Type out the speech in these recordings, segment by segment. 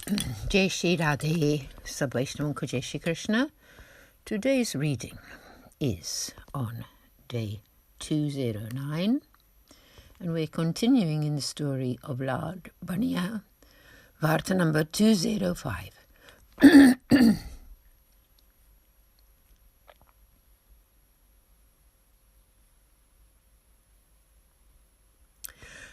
Jai Shri Radhe, Sab Vaishnav ko Jai Shri Krishna. Today's reading is on day 209, and we're continuing in the story of Lord Baniya, Varta number 205.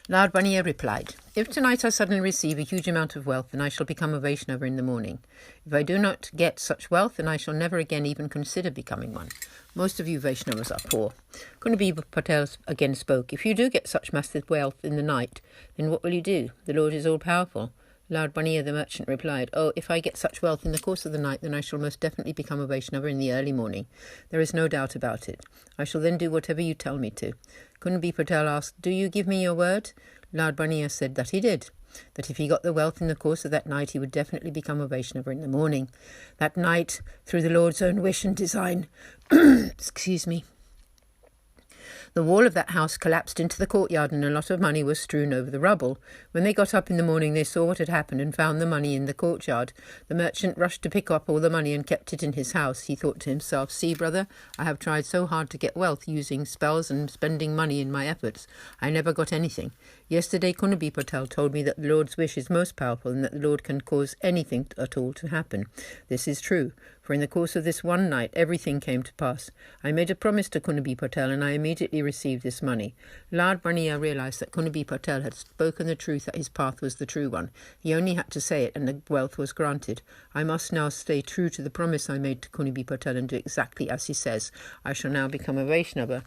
Lord Baniya replied, "If tonight I suddenly receive a huge amount of wealth, then I shall become a Vaishnava in the morning. If I do not get such wealth, then I shall never again even consider becoming one. Most of you Vaishnavas are poor." Kunabi Patel again spoke, "If you do get such massive wealth in the night, then what will you do? The Lord is all-powerful." Lord Baniya the merchant replied, "Oh, if I get such wealth in the course of the night, then I shall most definitely become a Vaishnava in the early morning. There is no doubt about it. I shall then do whatever you tell me to." Kunabi Patel asked, "Do you give me your word?" Lord Baniya said that he did, that if he got the wealth in the course of that night, he would definitely become a Vaishnava in the morning. That night, through the Lord's own wish and design, the wall of that house collapsed into the courtyard and a lot of money was strewn over the rubble. When they got up in the morning, they saw what had happened and found the money in the courtyard. The merchant rushed to pick up all the money and kept it in his house. He thought to himself, "See, brother, I have tried so hard to get wealth using spells and spending money in my efforts. I never got anything. Yesterday, Kunabi Patel told me that the Lord's wish is most powerful and that the Lord can cause anything at all to happen. This is true, for in the course of this one night, everything came to pass. I made a promise to Kunabi Patel and I immediately received this money." Lord Baniya realized that Kunabi Patel had spoken the truth, that his path was the true one. He only had to say it and the wealth was granted. "I must now stay true to the promise I made to Kunabi Patel and do exactly as he says. I shall now become a Vaishnava."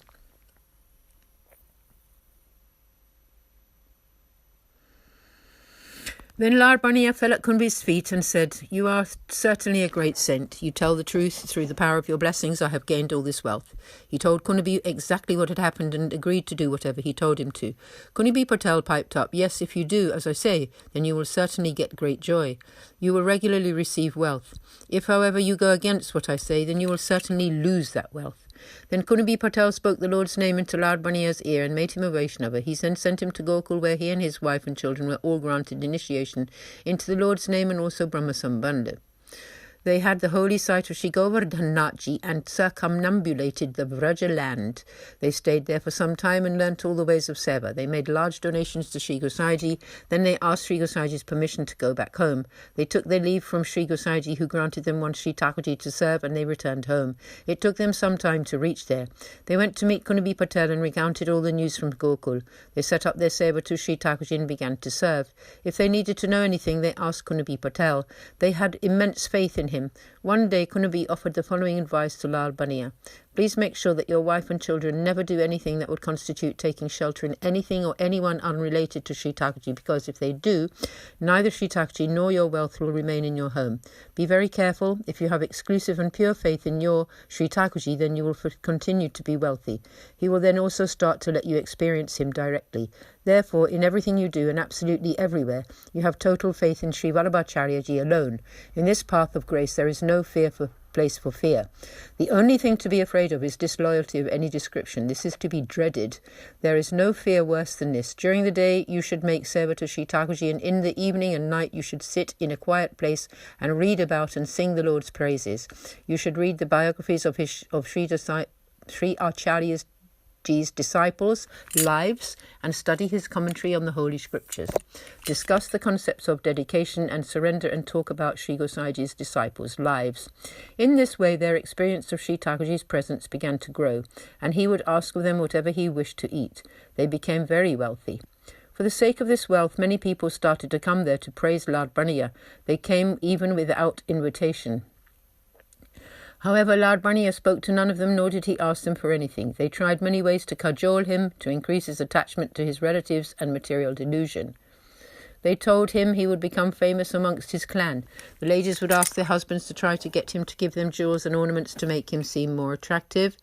Then Lord Baniya fell at Kunabi's feet and said, "You are certainly a great saint. You tell the truth. Through the power of your blessings, I have gained all this wealth." He told Kunabi exactly what had happened and agreed to do whatever he told him to. Kunabi Patel piped up, "Yes, if you do as I say, then you will certainly get great joy. You will regularly receive wealth. If, however, you go against what I say, then you will certainly lose that wealth." Then Kunabi Patel spoke the Lord's name into Lord Baniya's ear and made him a Vaishnava. He then sent him to Gokul, where he and his wife and children were all granted initiation into the Lord's name and also Brahma Sambandha. They had the holy site of Sri Govardhanaji and circumambulated the Vraja land. They stayed there for some time and learnt all the ways of Seva. They made large donations to Sri Gosaiji. Then they asked Sri Gosaiji's permission to go back home. They took their leave from Sri Gosaiji, who granted them one Sri Thakurji to serve, and they returned home. It took them some time to reach there. They went to meet Kunabi Patel and recounted all the news from Gokul. They set up their Seva to Sri Thakurji and began to serve. If they needed to know anything, they asked Kunabi Patel. They had immense faith in him. One day, Kunabi offered the following advice to Lord Baniya: "Please make sure that your wife and children never do anything that would constitute taking shelter in anything or anyone unrelated to Sri Thakurji, because if they do, neither Sri Thakurji nor your wealth will remain in your home. Be very careful. If you have exclusive and pure faith in your Sri Thakurji, then you will continue to be wealthy. He will then also start to let you experience him directly. Therefore, in everything you do and absolutely everywhere, you have total faith in Sri Vallabhacharyaji alone. In this path of grace, there is no place for fear. The only thing to be afraid of is disloyalty of any description. This is to be dreaded. There is no fear worse than this. During the day, you should make Seva to Sri Thakurji, and in the evening and night, you should sit in a quiet place and read about and sing the Lord's praises. You should read the biographies of Sri Acharya's disciples' lives and study his commentary on the Holy Scriptures. Discuss the concepts of dedication and surrender and talk about Sri Gosaiji's disciples' lives. In this way, their experience of Sri Thakurji's presence began to grow, and he would ask of them whatever he wished to eat. They became very wealthy. For the sake of this wealth, many people started to come there to praise Lord Baniya. They came even without invitation. However, Lord Baniya spoke to none of them, nor did he ask them for anything. They tried many ways to cajole him, to increase his attachment to his relatives and material delusion. They told him he would become famous amongst his clan. The ladies would ask their husbands to try to get him to give them jewels and ornaments to make him seem more attractive.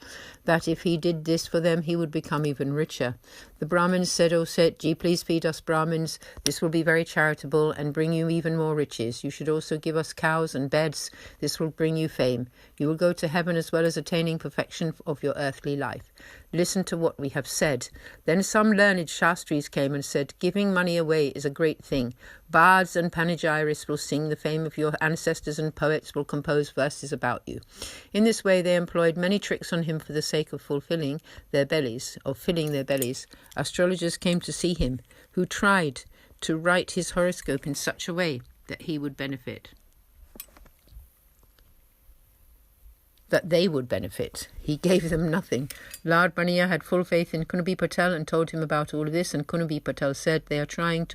that if he did this for them, he would become even richer. The Brahmins said, "O Setji, please feed us Brahmins. This will be very charitable and bring you even more riches. You should also give us cows and beds. This will bring you fame. You will go to heaven as well as attaining perfection of your earthly life. Listen to what we have said." Then some learned Shastris came and said, "Giving money away is a great thing. Bards and panegyrists will sing the fame of your ancestors and poets will compose verses about you." In this way they employed many tricks on him for the sake of filling their bellies. Astrologers came to see him, who tried to write his horoscope in such a way that they would benefit. He gave them nothing. Lard Baniya had full faith in Kunabi Patel and told him about all of this, and Kunabi Patel said they are trying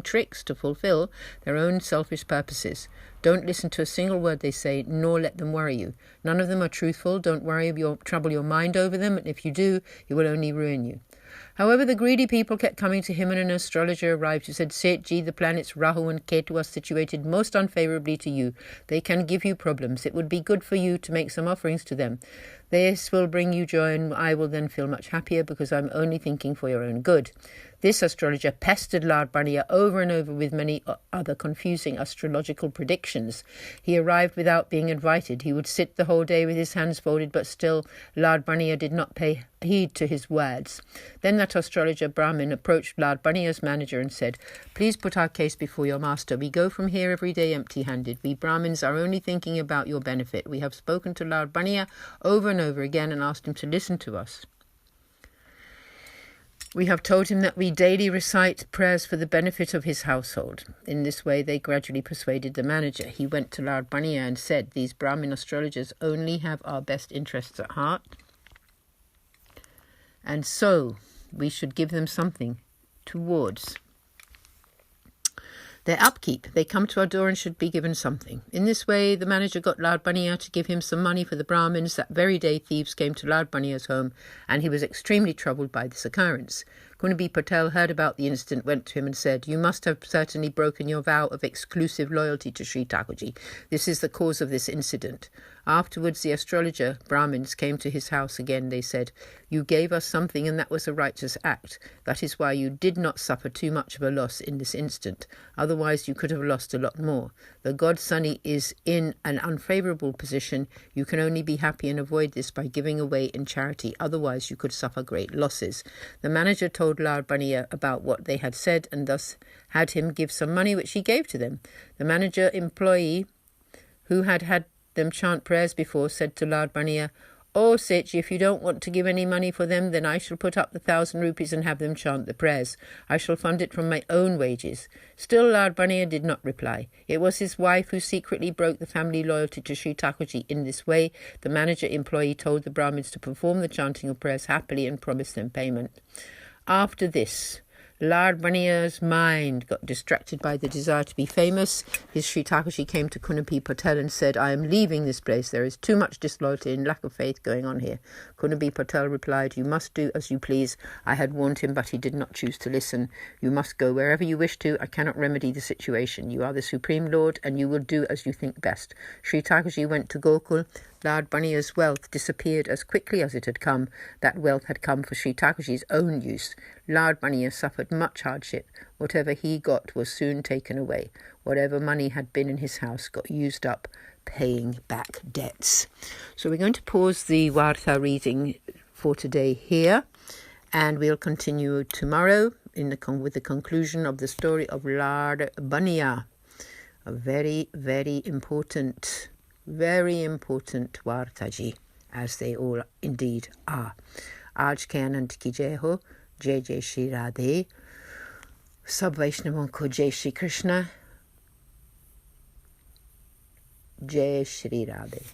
tricks to fulfill their own selfish purposes. Don't listen to a single word they say, nor let them worry you. None of them are truthful. Don't trouble your mind over them, and if you do, it will only ruin you. However, the greedy people kept coming to him, and an astrologer arrived who said, "Setji, the planets Rahu and Ketu are situated most unfavorably to you. They can give you problems. It would be good for you to make some offerings to them. This will bring you joy, and I will then feel much happier because I'm only thinking for your own good." This astrologer pestered Lard Baniya over and over with many other confusing astrological predictions. He arrived without being invited. He would sit the whole day with his hands folded, but still Lard Baniya did not pay heed to his words. Then that astrologer Brahmin approached Lard Baniya's manager and said, "Please put our case before your master. We go from here every day empty-handed. We Brahmins are only thinking about your benefit. We have spoken to Lard Baniya over and over again and asked him to listen to us. We have told him that we daily recite prayers for the benefit of his household." In this way, they gradually persuaded the manager. He went to Lard Baniya and said, "These Brahmin astrologers only have our best interests at heart, and so we should give them something towards their upkeep. They come to our door and should be given something." In this way, the manager got Lard Baniya to give him some money for the Brahmins. That very day, thieves came to Lard Baniya's home, and he was extremely troubled by this occurrence. Kunabi Patel heard about the incident, went to him and said, "You must have certainly broken your vow of exclusive loyalty to Sri Thakurji. This is the cause of this incident." Afterwards, the astrologer Brahmins came to his house again. They said, "You gave us something, and that was a righteous act. That is why you did not suffer too much of a loss in this instant. Otherwise, you could have lost a lot more. The god Sunny is in an unfavorable position. You can only be happy and avoid this by giving away in charity. Otherwise, you could suffer great losses." The manager told Lard Baniya about what they had said and thus had him give some money, which he gave to them. The manager employee, who had them chant prayers before, said to Lard Baniya, "Oh, Setji, if you don't want to give any money for them, then I shall put up the 1,000 rupees and have them chant the prayers. I shall fund it from my own wages." Still, Lard Baniya did not reply. It was his wife who secretly broke the family loyalty to Sri Thakurji. In this way, the manager employee told the Brahmins to perform the chanting of prayers happily and promised them payment. After this, Lard Baniya's mind got distracted by the desire to be famous. His Sri Thakurji came to Kunabi Patel and said, "I am leaving this place. There is too much disloyalty and lack of faith going on here." Kunabi Patel replied, "You must do as you please. I had warned him, but he did not choose to listen. You must go wherever you wish to. I cannot remedy the situation. You are the Supreme Lord, and you will do as you think best." Sri Thakurji went to Gokul. Lard Baniya's wealth disappeared as quickly as it had come. That wealth had come for Sri Thakurji's own use. Lard Baniya suffered much hardship. Whatever he got was soon taken away. Whatever money had been in his house got used up paying back debts. So we're going to pause the Varta reading for today here, and we'll continue tomorrow with the conclusion of the story of Lard Baniya. A very, very important Vartaji, as they all indeed are. Aaj ke Anand ki jai ho. Jai Jai Shri Radhe. Sab Vaishnavon ko Jai Shri Krishna. Jai Shri Radhe.